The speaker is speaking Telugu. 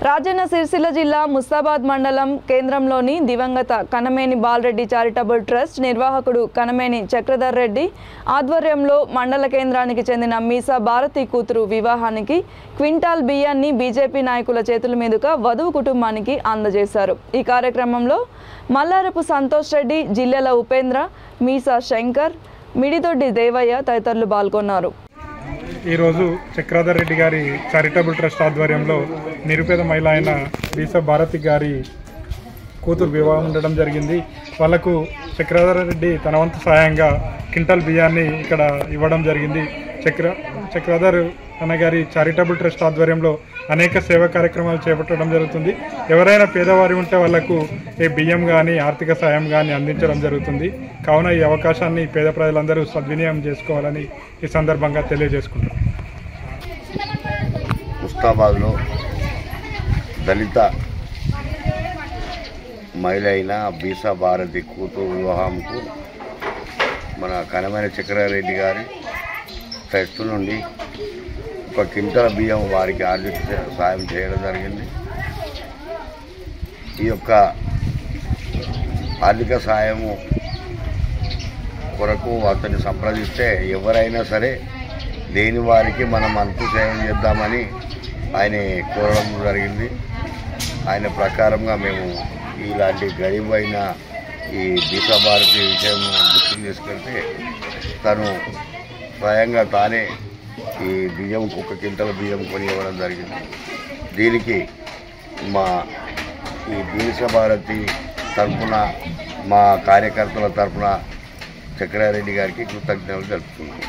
రాజన్న సిరిసిల్ల జిల్లా ముస్తాబాద్ మండలం కేంద్రంలోని దివంగత కనమేని బాలరెడ్డి చారిటబుల్ ట్రస్ట్ నిర్వాహకుడు కనమేని చక్రధర్ రెడ్డి ఆధ్వర్యంలో మండల కేంద్రానికి చెందిన మీసా భారతి కూతురు వివాహానికి క్వింటాల్ బియ్యాన్ని బీజేపీ నాయకుల చేతుల మీదుగా వధువు కుటుంబానికి అందజేశారు। ఈ కార్యక్రమంలో మల్లారపు సంతోష్ రెడ్డి, జిల్లెల ఉపేంద్ర, మీసా శంకర్, మిడిదొడ్డి దేవయ్య తదితరులు పాల్గొన్నారు। ఈరోజు చక్రధర్ రెడ్డి గారి చారిటబుల్ ట్రస్ట్ ఆధ్వర్యంలో నిరుపేద మహిళ అయిన మీసా భారతి గారి కూతురు వివాహం ఉండడం జరిగింది। వాళ్లకు చక్రధర్ రెడ్డి తన వంతు సహాయంగా క్వింటల్ బియ్యాన్ని ఇక్కడ ఇవ్వడం జరిగింది। చక్రధర్ అన్న గారి చారిటబుల్ ట్రస్ట్ ఆధ్వర్యంలో అనేక సేవా కార్యక్రమాలు చేపట్టడం జరుగుతుంది। ఎవరైనా పేదవారి ఉంటే వాళ్లకు ఈ బియ్యం కానీ ఆర్థిక సాయం కానీ అందించడం జరుగుతుంది। కావున ఈ అవకాశాన్ని పేద ప్రజలందరూ సద్వినియోగం చేసుకోవాలని ఈ సందర్భంగా తెలియజేసుకుంటారు। ముస్తాబాద్లో దళిత మహిళ అయిన మీసా భారతి కూతురు వివాహంకు మన కనమేని చక్రధర్ రెడ్డి గారి ట్రస్ట్ నుండి ఒక క్వింటల్ బియ్యం వారికి ఆర్థిక సాయం చేయడం జరిగింది। ఈ యొక్క ఆర్థిక సాయము కొరకు అతన్ని సంప్రదిస్తే ఎవరైనా సరే లేని వారికి మనం అంతు సేవం చేద్దామని ఆయన కోరడం జరిగింది। ఆయన ప్రకారంగా మేము ఇలాంటి గరీబ్ అయిన ఈ మీసా భారతి విషయం దృష్టికి తీసుకెళ్తే తను స్వయంగా తానే ఈ బియ్యం ఒక క్వింటల్ బియ్యం కొని ఇవ్వడం జరిగింది। దీనికి ఈ మీసా భారతి తరఫున మా కార్యకర్తల తరఫున చక్రధర్ రెడ్డి గారికి కృతజ్ఞతలు తెలుపుతున్నాం।